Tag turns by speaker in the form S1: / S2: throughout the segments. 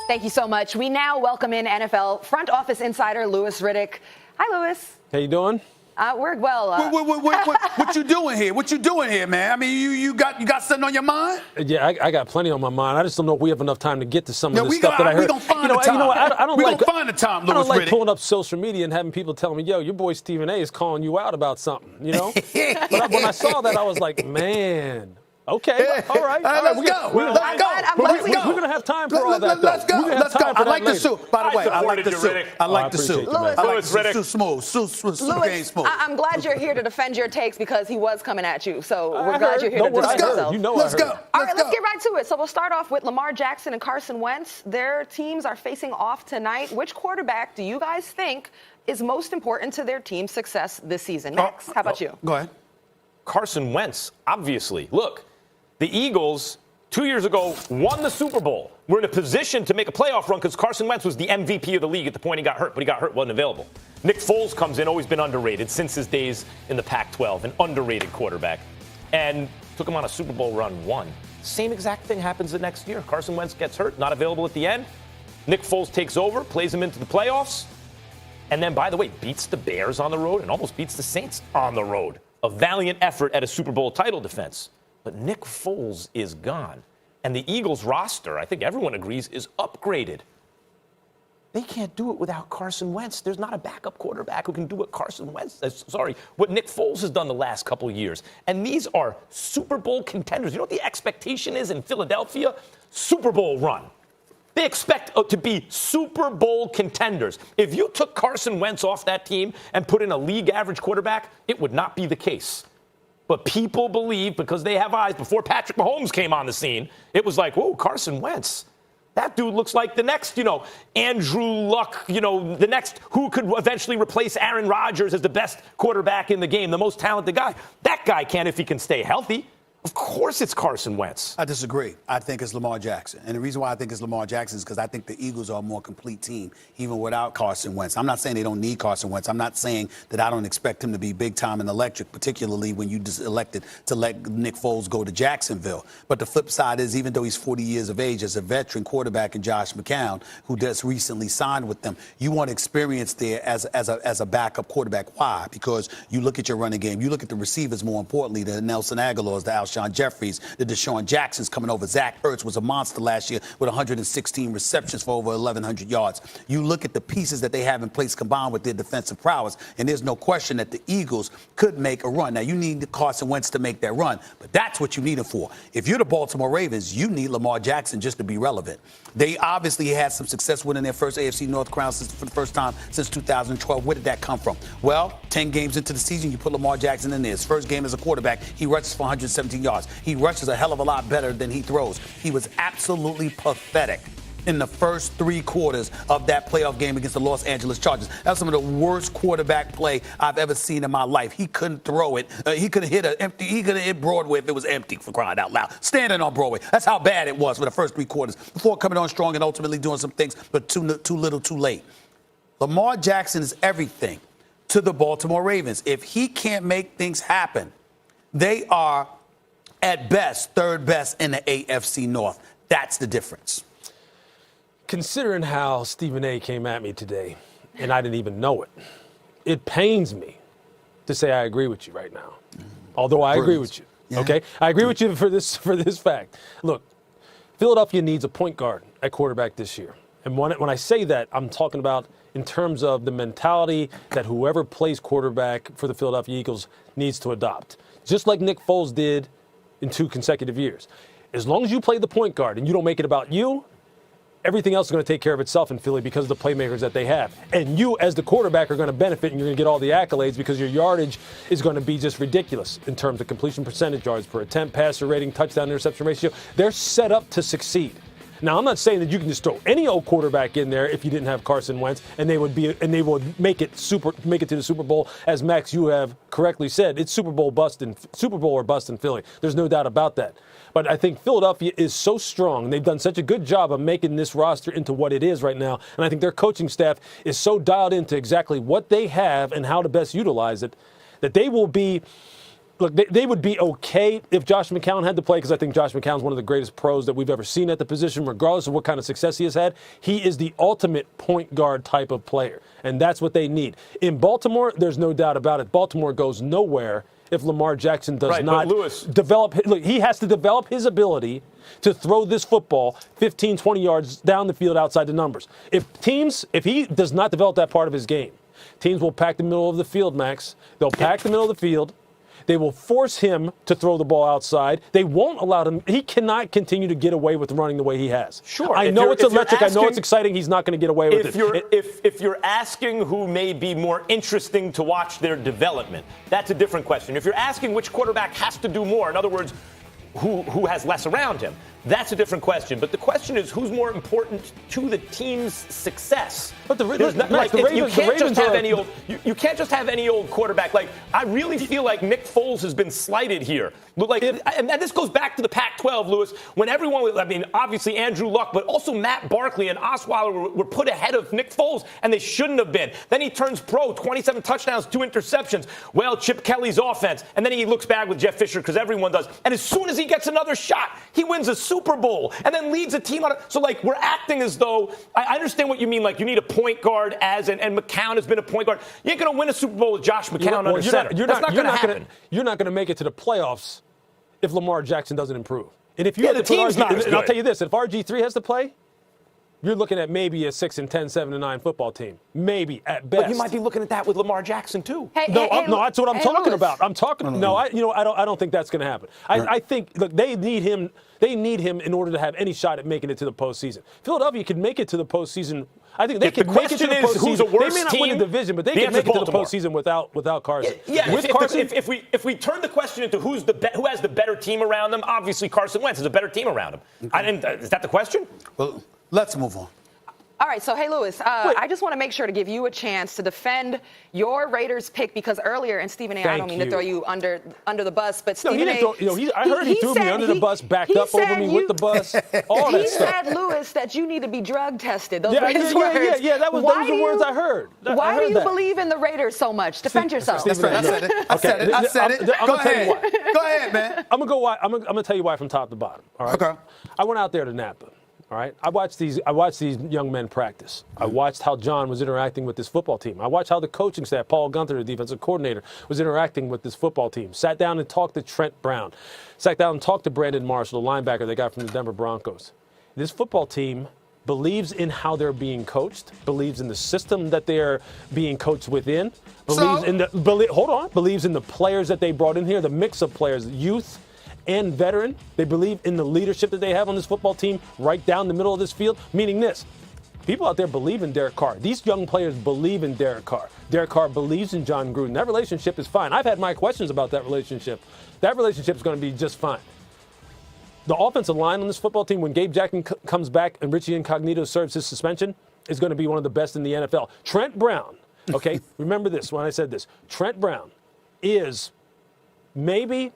S1: Thank you so much. We now welcome in NFL front office insider Louis Riddick. Hi, Louis.
S2: How you doing?
S1: We're well.
S3: What you doing here? What you doing here, man? I mean, you got something on your mind?
S2: Yeah, I got plenty on my mind. I just don't know if we have enough time to get to some of the
S3: we
S2: stuff that I heard.
S3: We gonna find the time.
S2: You know what? I don't
S3: we
S2: like.
S3: Gonna find the time, Louis
S2: I don't like
S3: Riddick.
S2: pulling up social media and having people tell me, "Yo, your boy Stephen A. is calling you out about something." You know. But when I saw that, I was like, man. Okay, all right.
S3: Let's go.
S2: We're going to have time for all that.
S3: Let's go. I like the suit. By the way, I like the suit.
S4: Riddick.
S3: I like the suit.
S1: Louis,
S3: I like the suit. Smooth.
S1: I'm glad you're here to defend your takes because he was coming at you. So we're glad you're here to defend yourself.
S2: You know,
S3: let's go.
S1: All right, let's get right to it. So we'll start off with Lamar Jackson and Carson Wentz. Their teams are facing off tonight. Which quarterback do you guys think is most important to their team's success this season? Max, how about you?
S3: Go ahead.
S4: Carson Wentz, obviously. Look, the Eagles 2 years ago won the Super Bowl. We're in a position to make a playoff run because Carson Wentz was the MVP of the league at the point he got hurt, but he got hurt, wasn't available. Nick Foles comes in, always been underrated since his days in the Pac-12, an underrated quarterback, and took him on a Super Bowl run, won. Same exact thing happens the next year. Carson Wentz gets hurt, not available at the end. Nick Foles takes over, plays him into the playoffs, and then, by the way, beats the Bears on the road and almost beats the Saints on the road. A valiant effort at a Super Bowl title defense. But Nick Foles is gone. And the Eagles roster, I think everyone agrees, is upgraded. They can't do it without Carson Wentz. There's not a backup quarterback who can do what what Nick Foles has done the last couple of years. And these are Super Bowl contenders. You know what the expectation is in Philadelphia? Super Bowl run. They expect to be Super Bowl contenders. If you took Carson Wentz off that team and put in a league average quarterback, it would not be the case. But people believe, because they have eyes, before Patrick Mahomes came on the scene, it was like, whoa, Carson Wentz. That dude looks like the next, Andrew Luck, the next who could eventually replace Aaron Rodgers as the best quarterback in the game, the most talented guy. That guy can if he can stay healthy. Of course it's Carson Wentz.
S3: I disagree. I think it's Lamar Jackson. And the reason why I think it's Lamar Jackson is because I think the Eagles are a more complete team, even without Carson Wentz. I'm not saying they don't need Carson Wentz. I'm not saying that I don't expect him to be big time and electric, particularly when you just elected to let Nick Foles go to Jacksonville. But the flip side is, even though he's 40 years of age, as a veteran quarterback in Josh McCown, who just recently signed with them, you want experience there as a backup quarterback. Why? Because you look at your running game. You look at the receivers, more importantly, the Nelson Aguilars, the Alshon Jeffries, the Deshaun Jacksons coming over. Zach Ertz was a monster last year with 116 receptions for over 1,100 yards. You look at the pieces that they have in place combined with their defensive prowess, and there's no question that the Eagles could make a run. Now, you need Carson Wentz to make that run, but that's what you need him for. If you're the Baltimore Ravens, you need Lamar Jackson just to be relevant. They obviously had some success winning their first AFC North crown for the first time since 2012. Where did that come from? Well, 10 games into the season, you put Lamar Jackson in there. His first game as a quarterback, he rushes for 117 yards. He rushes a hell of a lot better than he throws. He was absolutely pathetic in the first 3 quarters of that playoff game against the Los Angeles Chargers. That's some of the worst quarterback play I've ever seen in my life. He couldn't throw it. He could have hit Broadway if it was empty, for crying out loud. Standing on Broadway. That's how bad it was for the first 3 quarters before coming on strong and ultimately doing some things, but too little, too late. Lamar Jackson is everything to the Baltimore Ravens. If he can't make things happen, they are at best, 3rd best in the AFC North. That's the difference.
S2: Considering how Stephen A. came at me today, and I didn't even know it, it pains me to say I agree with you right now. Although I agree with you. Yeah. Okay? I agree with you for this fact. Look, Philadelphia needs a point guard at quarterback this year. And when I say that, I'm talking about in terms of the mentality that whoever plays quarterback for the Philadelphia Eagles needs to adopt. Just like Nick Foles did in 2 consecutive years. As long as you play the point guard and you don't make it about you, everything else is going to take care of itself in Philly because of the playmakers that they have. And you, as the quarterback, are going to benefit, and you're going to get all the accolades because your yardage is going to be just ridiculous in terms of completion percentage, yards per attempt, passer rating, touchdown interception ratio. They're set up to succeed. Now, I'm not saying that you can just throw any old quarterback in there if you didn't have Carson Wentz, and they would make it to the Super Bowl, as Max, you have correctly said. It's Super Bowl or bust in Philly. There's no doubt about that. But I think Philadelphia is so strong, and they've done such a good job of making this roster into what it is right now. And I think their coaching staff is so dialed into exactly what they have and how to best utilize it, that they will be look, they would be okay if Josh McCown had to play because I think Josh McCown's one of the greatest pros that we've ever seen at the position, regardless of what kind of success he has had. He is the ultimate point guard type of player, and that's what they need. In Baltimore, there's no doubt about it. Baltimore goes nowhere if Lamar Jackson does not develop. Look, he has to develop his ability to throw this football 15, 20 yards down the field outside the numbers. If he does not develop that part of his game, teams will pack the middle of the field, Max. They'll pack the middle of the field. They will force him to throw the ball outside. They won't allow him. He cannot continue to get away with running the way he has.
S4: Sure.
S2: I know it's electric. I know it's exciting. He's not going to get away with it.
S4: If you're asking who may be more interesting to watch their development, that's a different question. If you're asking which quarterback has to do more, in other words, who has less around him, that's a different question. But the question is, who's more important to the team's success?
S2: But
S4: you can't just have any old quarterback. Like, I really feel like Nick Foles has been slighted here. And this goes back to the Pac-12, Lewis, when everyone, obviously Andrew Luck, but also Matt Barkley and Osweiler were put ahead of Nick Foles, and they shouldn't have been. Then he turns pro, 27 touchdowns, 2 interceptions. Well, Chip Kelly's offense. And then he looks back with Jeff Fisher, because everyone does. And as soon as he gets another shot, he wins a Super Bowl and then leads a team on it. So, we're acting as though, I understand what you mean, you need a point guard and McCown has been a point guard. You ain't going to win a Super Bowl with Josh McCown under center. That's not going to happen.
S2: You're not going to make it to the playoffs if Lamar Jackson doesn't improve. And if you
S4: the team's not as good.
S2: And I'll tell you this, if RG3 has to play, you're looking at maybe a 6-10, 7-9 football team. Maybe at best.
S4: But you might be looking at that with Lamar Jackson too.
S2: No, that's what I'm talking about. I don't think that's going to happen. I think they need him. They need him in order to have any shot at making it to the postseason. Philadelphia can make it to the postseason. I think they can make it to the postseason.
S4: Who's a worse
S2: they may not
S4: team?
S2: win the division, but they can make it to the postseason without Carson.
S4: Yeah,
S2: Carson,
S4: if we turn the question into who has the better team around them, obviously Carson Wentz has a better team around him. Okay. Is that the question?
S3: Well, let's move on.
S1: All right, so, hey, Lewis, I just want to make sure to give you a chance to defend your Raiders pick because earlier, and Stephen A., I don't mean to throw you under the bus, but Stephen A.
S2: I heard he threw me under the bus, backed up over me with the bus, all that stuff.
S1: He said, Lewis, that you need to be drug tested. Those
S2: were
S1: his words.
S2: Yeah, those are the words I heard.
S1: Why do you believe in the Raiders so much? Defend yourself.
S3: That's right. I said it. Go ahead, man.
S2: I'm going to tell you why from top to bottom, all right? Okay. I went out there to Napa. All right. I watched these young men practice. I watched how John was interacting with this football team. I watched how the coaching staff, Paul Gunther, the defensive coordinator, was interacting with this football team. Sat down and talked to Trent Brown. Sat down and talked to Brandon Marshall, the linebacker they got from the Denver Broncos. This football team believes in how they're being coached, believes in the system that they're being coached within, believes in the players that they brought in here, the mix of players, youth and veteran. They believe in the leadership that they have on this football team right down the middle of this field, meaning this. People out there believe in Derek Carr. These young players believe in Derek Carr. Derek Carr believes in John Gruden. That relationship is fine. I've had my questions about that relationship. That relationship is going to be just fine. The offensive line on this football team, when Gabe Jackson comes back and Richie Incognito serves his suspension, is going to be one of the best in the NFL. Trent Brown, okay, remember this when I said this. Trent Brown is maybe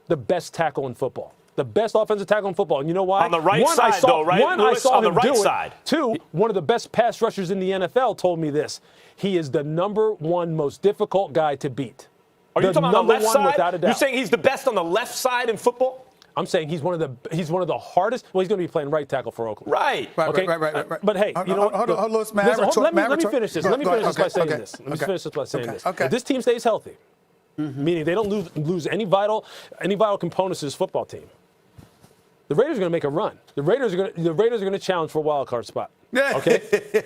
S2: the best tackle in football. The best offensive tackle in football. And you know why?
S4: On the right side, though, right?
S2: One, I saw him do it. 2,
S4: Two,
S2: one of the best pass rushers in the NFL told me this. He is the number 1 most difficult guy to beat.
S4: Are you talking about on the left side?
S2: Without a doubt.
S4: You're saying he's the best on the left side in football?
S2: I'm saying he's one of the hardest. Well, he's going to be playing right tackle for Oakland.
S4: Right.
S2: Okay.
S3: Right.
S2: But hey, you know what?
S3: Hold on, let
S2: me finish this. Let me finish this by saying this. Let me finish this by saying this. If this team stays healthy, meaning they don't lose any vital components to this football team, the Raiders are going to make a run. The Raiders are going to challenge for a wild card spot.
S3: Yeah.
S2: Okay?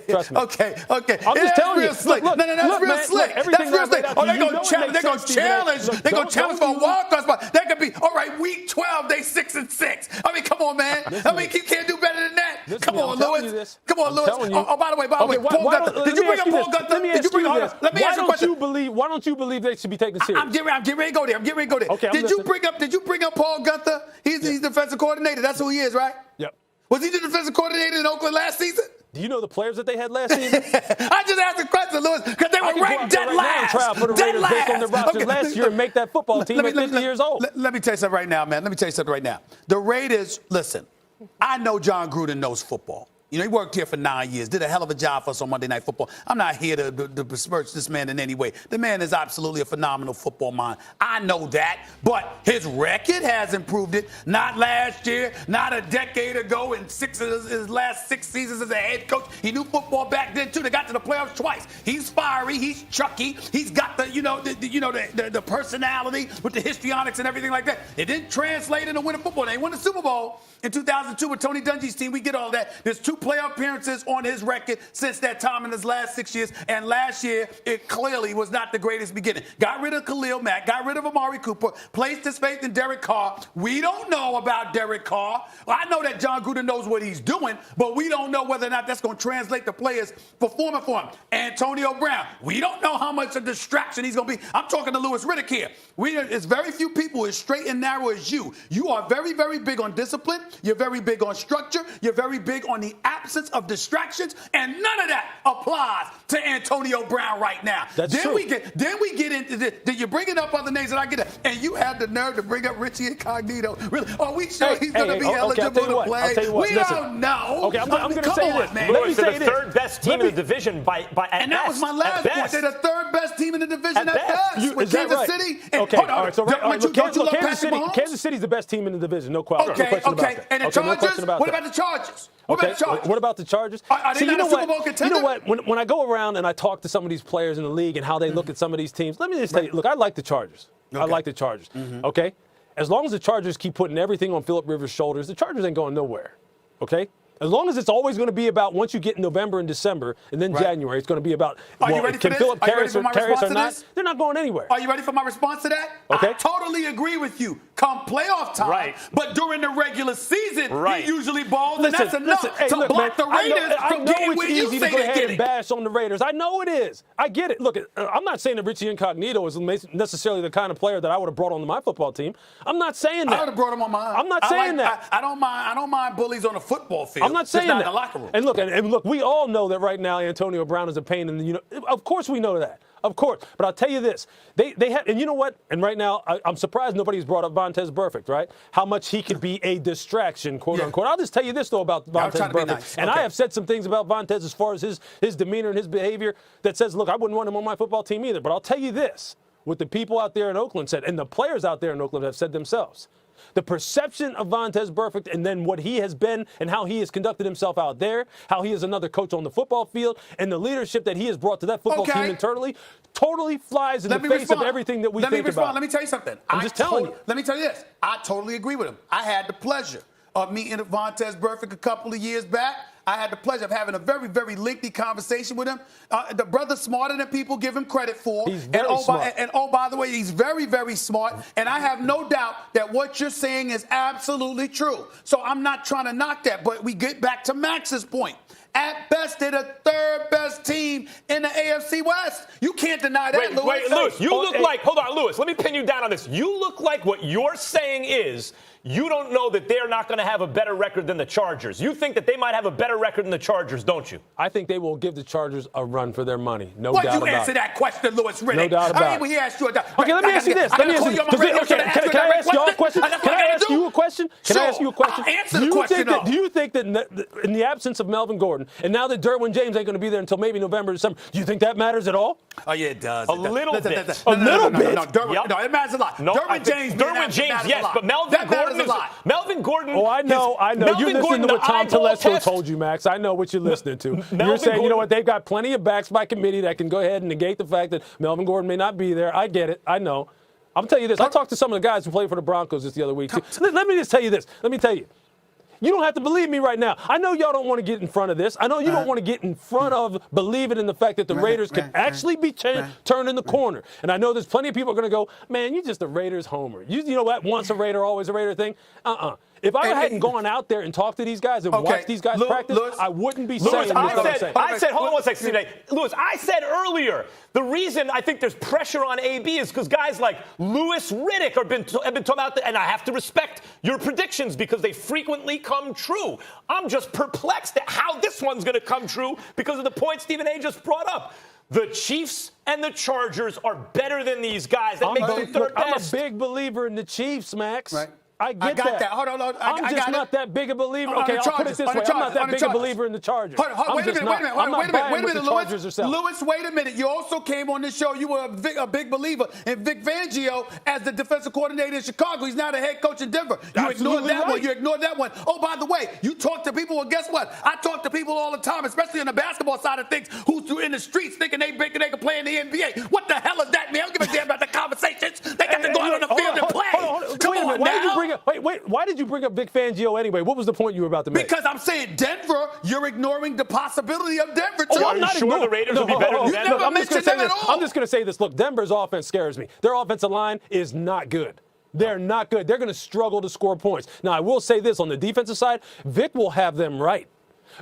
S2: Trust me.
S3: Okay.
S2: I'm just telling you.
S3: Look, that's real slick. That's real slick. Oh, they're going to challenge. They're going to challenge. They're going to challenge for a wild card spot. That could be, all right, week 12, they 6-6. I mean, come on, man. You can't do better than that. Come on, Lewis. Come on, Lewis. Oh, by the way, Paul Gunther. Did you bring up Paul Gunther? Did you bring up? Let me ask you a question.
S2: Why don't you believe they should be taken serious?
S3: I'm getting ready to go there.
S2: Okay,
S3: Did you bring up Paul Gunther? He's defensive coordinator. That's who he is, right?
S2: Yep.
S3: Was he the defensive coordinator in Oakland last season?
S2: Do you know the players that they had last season?
S3: I just asked a question, Lewis, because they were ranked dead last.
S2: Try out for the Raiders based on their rosters last year and make that football team at 50 years old.
S3: Let me tell you something right now, man. The Raiders, listen, I know John Gruden knows football. You know, he worked here for 9 years, did a hell of a job for us on Monday Night Football. I'm not here to besmirch this man in any way. The man is absolutely a phenomenal football mind. I know that, but his record has improved it. Not last year, not a decade ago, in his last 6 seasons as a head coach. He knew football back then too. They got to the playoffs twice. He's fiery. He's Chucky. He's got the personality with the histrionics and everything like that. It didn't translate into winning football. They won the Super Bowl in 2002 with Tony Dungy's team. We get all that. There's 2 playoff appearances on his record since that time in his last 6 years. And last year, it clearly was not the greatest beginning. Got rid of Khalil Mack, got rid of Amari Cooper, placed his faith in Derek Carr. We don't know about Derek Carr. I know that John Gruden knows what he's doing, but we don't know whether or not that's going to translate to players performing for him. Antonio Brown, we don't know how much a distraction he's going to be. I'm talking to Louis Riddick here. It's very few people as straight and narrow as you. You are very, very big on discipline. You're very big on structure. You're very big on the absence of distractions, and none of that applies to Antonio Brown right now.
S2: That's true.
S3: We get into this. Then you're bringing up other names that I get it, and you have the nerve to bring up Richie Incognito. Really? Are we sure he's going to be eligible to play?
S2: I'll tell you what.
S3: We don't know.
S2: Okay, I'm going to say this,
S3: man.
S4: Louis, they're the third best team in the division by
S3: and that was my last point. They're the third best team in the division at best. With Kansas City.
S2: Okay, all right. So Kansas City's the best team in the division. No question.
S3: Okay. And the Chargers? What about the Chargers? What about the Chargers? Are they not a Super Bowl contender?
S2: You know what? When I go around and I talk to some of these players in the league and how they look at some of these teams, let me just tell you, look, I like the Chargers. I like the Chargers. Okay? As long as the Chargers keep putting everything on Phillip Rivers' shoulders, the Chargers ain't going nowhere. Okay? As long as it's always going to be about once you get in November and December and then January, it's going to be about can Phillip carry us or not? They're not going anywhere.
S3: Are you ready for my response to that?
S2: Okay.
S3: I totally agree with you. Come playoff time.
S4: Right.
S3: But during the regular season, he usually balls, and that's enough to block the
S2: I
S3: Raiders from getting where you say
S2: to go
S3: they're
S2: ahead
S3: getting.
S2: and bash on the Raiders. I know it is. I get it. Look, I'm not saying that Richie Incognito is necessarily the kind of player that I would have brought onto my football team. I'm not saying that.
S3: I would have brought him on mine.
S2: I'm not saying that.
S3: I don't mind bullies on the football field.
S2: I'm not saying that.
S3: In the locker room.
S2: And look, we all know that right now Antonio Brown is a pain in the of course we know that. Of course. But I'll tell you this. They have, and you know what? And right now, I'm surprised nobody's brought up Vontaze Burfict, right? How much he could be a distraction, quote unquote. I'll just tell you this, though, about Vontaze Burfict. Nice. And I have said some things about Vontaze as far as his demeanor and his behavior that says, look, I wouldn't want him on my football team either. But I'll tell you this, what the people out there in Oakland said, and the players out there in Oakland have said themselves. The perception of Vontaze Burfict and then what he has been and how he has conducted himself out there, how he is another coach on the football field, and the leadership that he has brought to that football team internally totally flies in the face of everything that we think about.
S3: Let me tell you something.
S2: I'm just telling you.
S3: Let me tell you this. I totally agree with him. I had the pleasure of meeting Vontaze Burfict a couple of years back. I had the pleasure of having a very, very lengthy conversation with him. The brother's smarter than people give him credit for.
S2: He's very smart.
S3: By the way, he's very, very smart. And I have no doubt that what you're saying is absolutely true. So I'm not trying to knock that. But we get back to Max's point. At best, they're the third best team in the AFC West. You can't deny that, Louis.
S4: Wait, Louis, you look like, hold on, Louis, let me pin you down on this. You look like what you're saying is you don't know that they're not going to have a better record than the Chargers. You think that they might have a better record than the Chargers, don't you?
S2: I think they will give the Chargers a run for their money. No doubt about it.
S3: Why'd you answer that question, Louis Riddick?
S2: No doubt about it.
S3: He asked you
S2: Okay, let me ask you this. Can I ask y'all a question? Can I ask you a question? Can I ask you a question?
S3: Answer the question, though.
S2: Do you think that in the absence of Melvin Gordon, and now that Derwin James ain't going to be there until maybe November, December, do you think that matters at all?
S3: Oh, yeah, it does.
S4: A little bit.
S2: A little bit?
S3: No, it matters a lot. Derwin James,
S4: yes, but Melvin Gordon is a lot. Melvin Gordon.
S2: Oh, I know. You listen to what Tom Telesco told you, Max. I know what you're listening to. You're saying, you know what, they've got plenty of backs by committee that can go ahead and negate the fact that Melvin Gordon may not be there. I get it. I know. I'm telling you this. I talked to some of the guys who played for the Broncos just the other week, too. Let me just tell you this. Let me tell you. You don't have to believe me right now. I know y'all don't want to get in front of this. I know you don't want to get in front of believing in the fact that the Raiders could actually be turned in the corner. And I know there's plenty of people are going to go, man, you're just a Raiders homer. You know that once a Raider, always a Raider thing? If I hadn't gone out there and talked to these guys and watched these guys practice, I wouldn't be saying what I'm saying.
S4: I said, hold on one second, Steve. Louis, I said earlier, the reason I think there's pressure on AB is because guys like Louis Riddick have been talking about and I have to respect your predictions because they frequently come true. I'm just perplexed at how this one's going to come true because of the point Stephen A. just brought up. The Chiefs and the Chargers are better than these guys. That makes them third best.
S2: I'm a big believer in the Chiefs, Max.
S3: Right.
S2: I get
S3: got that. Hold on.
S2: I'm
S3: I
S2: just
S3: got
S2: not
S3: it.
S2: that big a believer.
S3: On
S2: Okay,
S3: the
S2: I'll put it
S3: Chargers,
S2: this
S3: on the
S2: way. I'm not
S3: Chargers,
S2: that
S3: on the
S2: big a
S3: Chargers.
S2: believer in the Chargers.
S3: Hold on, wait a minute.
S2: I'm not buying
S3: Wait a
S2: what
S3: minute,
S2: the Chargers are selling.
S3: Lewis, wait a minute. You also came on this show. You were a big believer in Vic Fangio as the defensive coordinator in Chicago. He's now the head coach in Denver. You ignored that one. You ignored that one. Oh, by the way, you talk to people. Well, guess what? I talk to people all the time, especially on the basketball side of things, who's in the streets thinking they can play in the NBA. What the hell is that, man? I don't give a damn about the conversations. They got to go out on the field and play. Come on now.
S2: Why did you bring up Vic Fangio anyway? What was the point you were about to make?
S3: Because I'm saying Denver, you're ignoring the possibility of Denver, too.
S4: I'm not sure the Raiders will be better than Denver.
S3: never mentioned them at all.
S2: I'm just going to say this. Look, Denver's offense scares me. Their offensive line is not good. They're not good. They're going to struggle to score points. Now, I will say this. On the defensive side, Vic will have them right.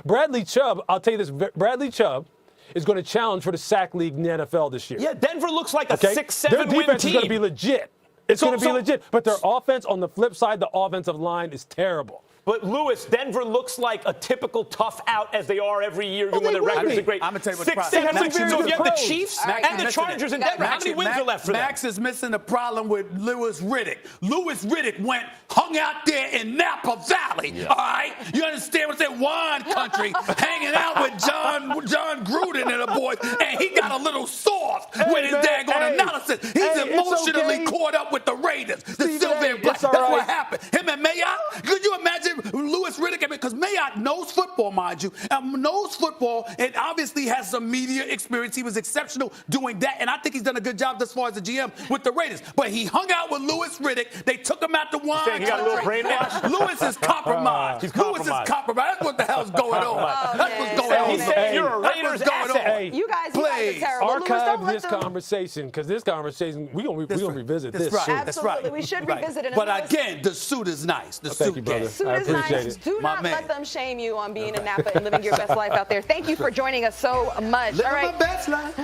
S2: Bradley Chubb, I'll tell you this. Bradley Chubb is going to challenge for the sack league in the NFL this year.
S4: Yeah, Denver looks like a 6-7 win team.
S2: Their defense is going to be legit. It's going to be legit. But their offense, on the flip side, the offensive line is terrible.
S4: But, Lewis, Denver looks like a typical tough out as they are every year when their records are great.
S3: I'm going to tell you what the
S4: 6-7
S3: problem
S4: wins.
S3: is.
S4: So you have the Chiefs and the Chargers in Denver. How many wins are left for them?
S3: Max is missing the problem with Lewis Riddick. Lewis Riddick hung out there in Napa Valley, all right? You understand what I'm saying? Wine country, hanging out with John Gruden and the boys, and he got a little soft with his daggone analysis. He's emotionally caught up with the Raiders, the Sylvan Black. That's what happened. Him and Mayock, could you imagine Lewis Riddick? Because Mayock knows football, mind you, knows football, and obviously has some media experience. He was exceptional doing that, and I think he's done a good job thus far as a GM with the Raiders. But he hung out with Lewis Riddick. They took him out to wine country.
S4: He got a little brainwash?
S3: Lewis is compromised. Lewis is compromised. That's what the hell's going on. That's what's going on.
S4: He's saying you're a Raiders asset.
S1: You guys are terrible.
S2: Archive this conversation, because this conversation, we're going to revisit this.
S3: Right.
S2: Soon.
S1: Absolutely. We should revisit it.
S3: But again, the suit is nice. The
S2: Thank
S3: suit
S2: you, brother.
S3: game.
S1: Suit
S2: I
S1: is
S2: appreciate
S1: nice.
S2: it.
S1: Do not let them shame you on being in Napa and living your best life out there. Thank you for joining us so much.
S3: Living
S1: All right.
S3: my best life.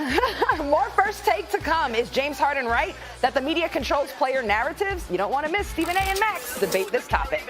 S1: More First Take to come. Is James Harden right that the media controls player narratives? You don't want to miss Stephen A. and Max debate this topic.